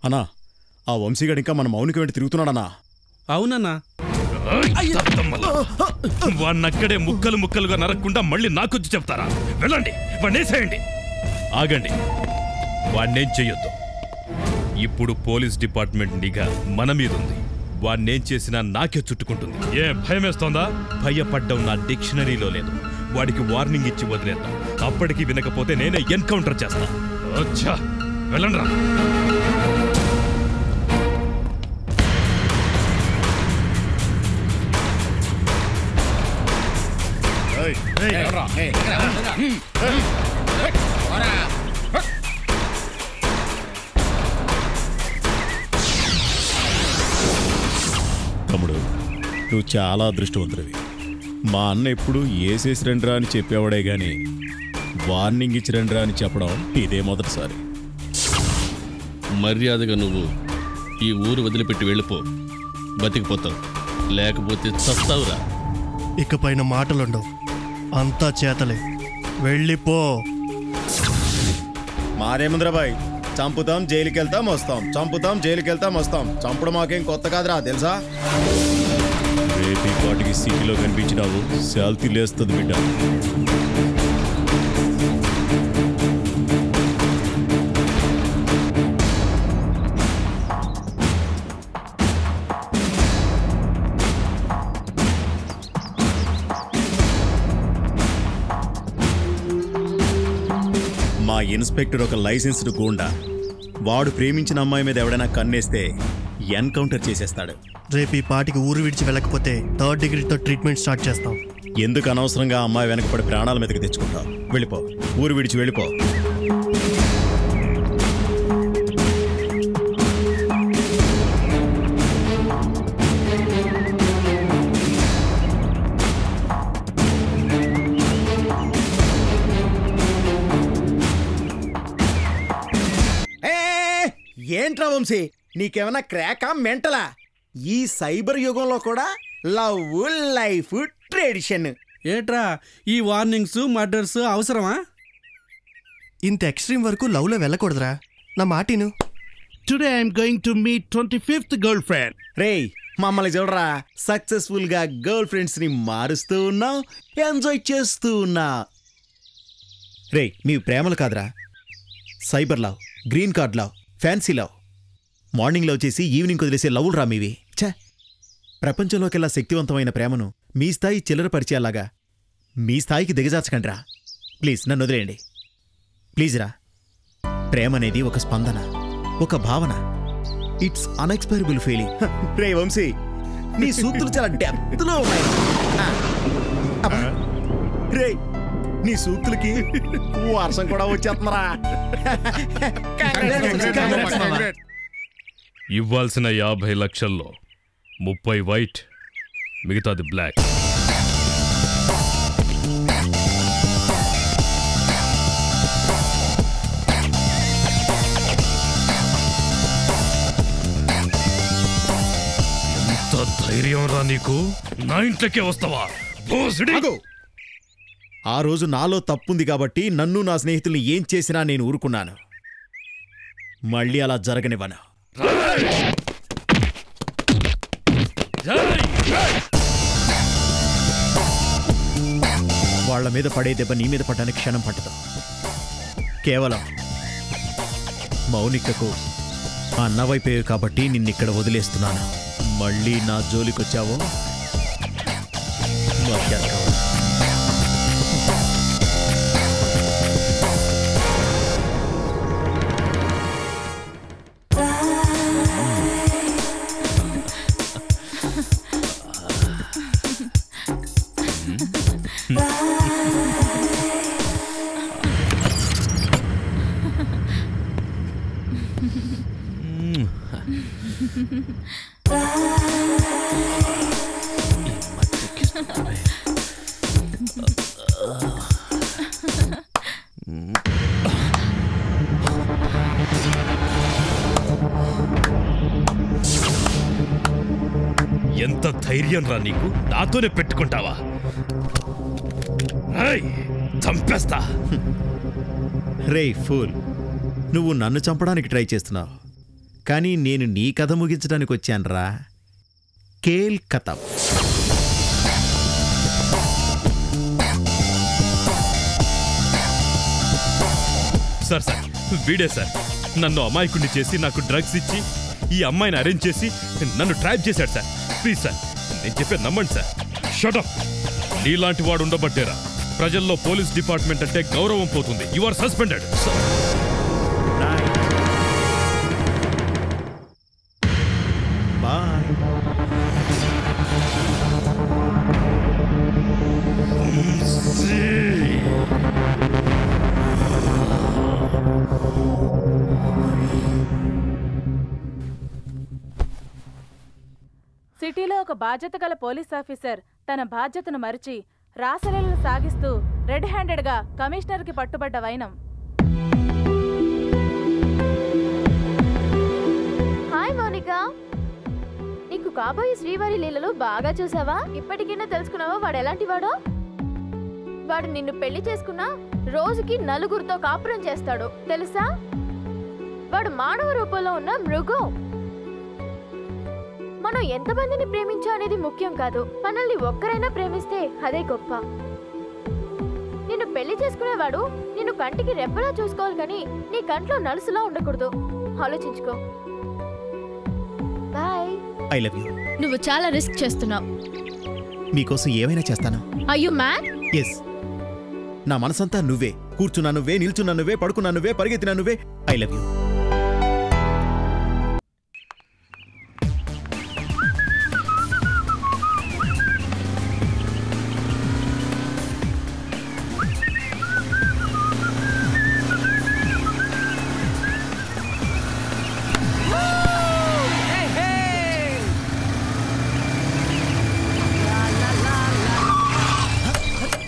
అన్నా ఆ వంశీగాడు ఇంకా మన మౌనికి వెంట తిరుగుతున్నాడన్నా. అవునన్నా. వాన్నక్కడే ముక్కలు ముక్కలుగా నరక్కుండా మళ్ళీ నాకొచ్చి చెప్తారా? వెళ్ళండి, వాణ్ణేసేయండి. ఆగండి, వాణ్ణేం చెయ్యొద్దు. ఇప్పుడు పోలీస్ డిపార్ట్మెంట్ నిఘా మన మీదుంది. వాణ్ణేం చేసినా నాకే చుట్టుకుంటుంది. ఏ భయమేస్తోందా? భయపడ్డం నా డిక్షనరీలో లేదు. వాడికి వార్నింగ్ ఇచ్చి వదిలేద్దాం. అప్పటికి వినకపోతే నేనే ఎన్కౌంటర్ చేస్తా. అచ్చా, వెళ్ళండి రా. తమ్ముడు, నువ్వు చాలా అదృష్టవంతుడివి. మా అన్న ఎప్పుడు ఏసేసి రండిరా అని చెప్పేవాడే గాని వార్నింగ్ ఇచ్చి రండిరా అని చెప్పడం ఇదే మొదటిసారి. మర్యాదగా నువ్వు ఈ ఊరు వదిలిపెట్టి వెళ్ళిపో, బతికిపోతావు. లేకపోతే చస్తావురా. ఇకపైన మాటలుండవు, అంతా చేతలే. వెళ్ళిపో. మారేముంద్రబాయ్, చంపుతాం జైలుకి వెళ్తాం వస్తాం, చంపుతాం జైలుకి వెళ్తాం వస్తాం. చంపడం మాకేం కొత్త కాదురా, తెలుసా? రేపు పాటికి సిటీలో కనిపించినావు, శాల్తీ లేస్తుంది బిడ్డ. మా ఇన్స్పెక్టర్ ఒక లైసెన్స్డ్ గూండా. వాడు ప్రేమించిన అమ్మాయి మీద ఎవడైనా కన్నేస్తే ఎన్కౌంటర్ చేసేస్తాడు. రేపు ఈ పాటికి ఊరు విడిచి వెళ్ళకపోతే 3rd డిగ్రీతో ట్రీట్మెంట్ స్టార్ట్ చేస్తాం. ఎందుకు అనవసరంగా అమ్మాయి వెనకపడి ప్రాణాల మీదకి తెచ్చుకుంటావు? వెళ్ళిపో, ఊరు విడిచి వెళ్ళిపో. ఏంట్రా వంశీ, నీకేమన్నా క్రాకా మెంటలా? ఈ సైబర్ యుగంలో కూడా లవ్, లైఫ్, ట్రెడిషన్. ఏట్రా ఈ వార్నింగ్స్, మర్డర్స్ అవసరమా? ఇంత ఎక్స్ట్రీమ్ వరకు లవ్లో వెళ్ళకూడదురా, నా మాటిను. Today I'm going to meet 25th girlfriend. రేయ్, మమ్మల్ని చూడరా, సక్సెస్ఫుల్ గా గర్ల్ ఫ్రెండ్స్ ని మారుస్తూ ఉన్నావు, ఎంజాయ్ చేస్తూ ఉన్నా. రేయ్, మీ ప్రేమలు కాదురా, cyber love, green card love, fancy love. Morning love చేసి ఈవినింగ్ వదిలేసే లవ్లు రా మీవి. ఛే, ప్రపంచంలోకెల్లా శక్తివంతమైన ప్రేమను మీ స్థాయి చిల్లర పరిచయాలాగా మీ స్థాయికి దిగజార్చకండి రా. ప్లీజ్ నన్ను వదిలేయండి, ప్లీజ్ రా. ప్రేమ అనేది ఒక స్పందన, ఒక భావన. It's unexpirable feeling. రే వంశీ, నీ సూక్తులు చాలా డెప్త్లో ఉన్నాయి. రే, నీ సూక్తులకి వర్షం కూడా వచ్చేస్తున్నారా? ఇవ్వాల్సిన 50 లక్షల్లో 30 వైట్, మిగతాది బ్లాక్. ఎంత ధైర్యం రా నీకు? నా ఇంట్లోకే వస్తావా? ఆ రోజు నాలో తప్పుంది కాబట్టి నన్ను నా స్నేహితుల్ని ఏం చేసినా నేను ఊరుకున్నాను. మళ్ళీ అలా జరగనివ్వను. వాళ్ల మీద పడే దెబ్బ నీ మీద పడ్డానికి క్షణం పట్టదు. కేవలం మౌనికకు అన్నవైపోయావు కాబట్టి నిన్నిక్కడ వదిలేస్తున్నాను. మళ్ళీ నా జోలికొచ్చావో ఎంత ధైర్యం రా నీకు? నాతోనే పెట్టుకుంటావా? చంపేస్తా. రే ఫూల్, నువ్వు నన్ను చంపడానికి ట్రై చేస్తున్నావు, కానీ నేను నీ కథ ముగించడానికి వచ్చానురా. కేల్ కథ. సార్ వీడే సార్ నన్ను అమాయకుడిని చేసి నాకు డ్రగ్స్ ఇచ్చి ఈ అమ్మాయిని అరేంజ్ చేసి నన్ను ట్రాప్ చేశాడు సార్. ప్లీజ్ సార్, నేను చెప్పేది నమ్మండి సార్. షటప్. నీలాంటి వాడు ఉండబట్టేరా ప్రజల్లో పోలీస్ డిపార్ట్మెంట్ అంటే గౌరవం పోతుంది. You are suspended. బాయ్. సిటీలో ఒక బాధ్యత గల పోలీస్ ఆఫీసర్ తన బాధ్యతను మరిచి రాసలీలను సాగిస్తూ రెడ్ హ్యాండెడ్గా కమిషనర్కి పట్టుబడ్డ వైనం. హాయ్ మౌనికా, నీకు కాబోయే శ్రీవారి లీలలు బాగా చూసావా? ఇప్పటికైనా తెలుసుకున్నావా వాడు ఎలాంటి వాడో? వాడు నిన్ను పెళ్లి చేసుకున్నా రోజుకి 4గురితో కాపురం చేస్తాడు తెలుసా? వాడు మానవ రూపంలో ఉన్న మృగం. మనం ఎంతమందిని ప్రేమించా అనేది ముఖ్యం కాదు, మనల్ని ఒక్కరైనా ప్రేమిస్తే అదే గొప్ప. నిన్ను పెళ్లి చేసుకునేవాడు నిన్ను కంటికి రెప్పలా చూసుకోవాలి కానీ నీ కంట్లో నలుసులా ఉండకూడదు. ఆలోచించుకో. బాయ్. I love you. నువ్వు చాలా రిస్క్ చేస్తున్నావు. మీకోసం ఏమైనా చేస్తాను. Are you mad? ఎస్. నా మనసంతా నువ్వే. కూర్చున్నా నువ్వే, నిల్చున్నా నువ్వే, పడుకున్నా నువ్వే, పరిగెత్తినా నువ్వే. I love you.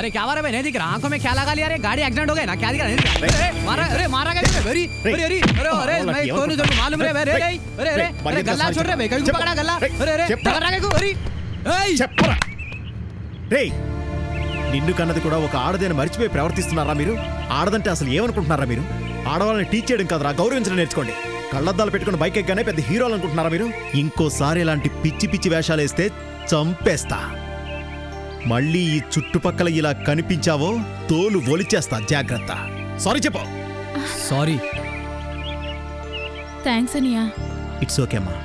अरे क्या हुआ रे भाई? नहीं दिख रहा, आंखों में क्या लगा लिया रे? गाड़ी एक्सीडेंट हो गया ना? क्या दिख रहा? नहीं दिख रहा। अरे मारा गया वेरी अरे अरे अरे मैं तो नहीं तुमको मालूम रे? अरे अरे अरे अरे गल्ला छोड़ रे भाई, कहीं को पकड़ा गल्ला? अरे अरे पकड़ रहा है को? अरे ఏయ్ చెప్పరా. రేయ్, నిన్ను కన్నది కూడా ఒక ఆడదని మర్చిపోయి ప్రవర్తిస్తున్నారా మీరు? ఆడదంటే అసలు ఏమనుకుంటున్నారా మీరు? ఆడవాళ్ళని టీచ్ చేయడం కాదురా, గౌరవించడం నేర్చుకోండి. కళ్ళద్దాలు పెట్టుకుని బైక్ ఎక్కగానే పెద్ద హీరోలు అనుకుంటున్నారా మీరు? ఇంకోసారి ఇలాంటి పిచ్చి పిచ్చి వేషాలు వేస్తే చంపేస్తా. మళ్ళీ ఈ చుట్టుపక్కల ఇలా కనిపించావో తోలు ఒలిచేస్తా, జాగ్రత్త. సారీ చెప్పు. సారీ. థ్యాంక్స్ అనియా. ఇట్స్ ఓకే అమ్మా.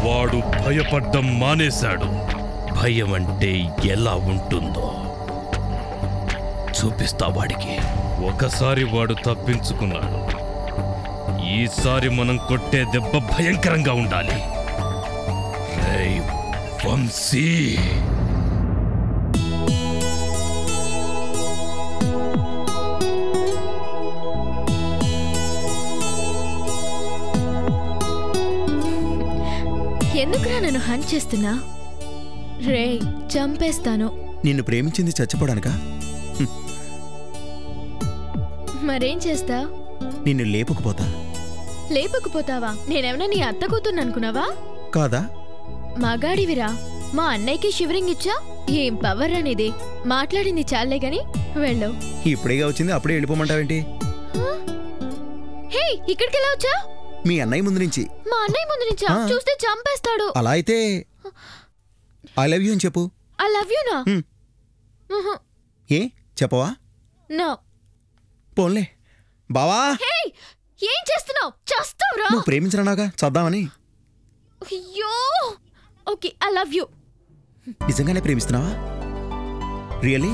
వాడు భయపడ్డం మానేశాడు. భయం అంటే ఎలా ఉంటుందో చూపిస్తా వాడికి. ఒకసారి వాడు తప్పించుకున్నాడు, ఈసారి మనం కొట్టే దెబ్బ భయంకరంగా ఉండాలి. రేయ్ వంశీ, ఎందుకురా నన్ను హంట్ చేస్తున్నా? రే చంపేస్తాను. నిన్ను ప్రేమించింది చచ్చిపోడానికా? మరేం చేస్తా? నిన్ను లేపుకుపోతా. లేపకపోతావా? నేనేమన్నా నీ అత్త కూతుర్ని అనుకున్నావా? కాదా? మగాడివిరా. మా అన్నయ్యకి షివరింగ్ ఇచ్చా. ఏం పవర్ అనేది. మాట్లాడింది చాలే గాని వెళ్ళు. ఇప్పుడేగా వచ్చింది, అప్పుడే వెళ్ళిపోమంటావేంటి? హే, ఇక్కడికి ఎలా వచ్చా? మీ అన్నయ్య ముందు నుంచి. మా అన్నయ్య ముందు నుంచా? చూస్తే చంపేస్తాడు. అలా అయితే ఐ లవ్ యూ అని చెప్పు. ఐ లవ్ యూ నా? ఏ చెప్పవా? నో. పోన్లే బావా. హే, ఏం చేస్తున్నావు? చస్తావురా. నువ్వు ప్రేమించరానాగా చద్దామని. అయ్యో. Okay, I love you. నిజంగానే ప్రేమిస్తున్నావా? రియల్లీ?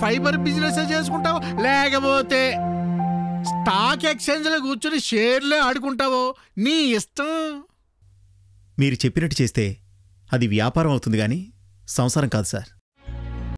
ఫైబర్ బిజినెస్ చేసుకుంటావో లేకపోతే స్టాక్ ఎక్స్చేంజ్లో కూర్చుని షేర్లే ఆడుకుంటావో నీ ఇష్టం. మీరు చెప్పినట్టు చేస్తే అది వ్యాపారం అవుతుంది కానీ సంసారం కాదు సార్.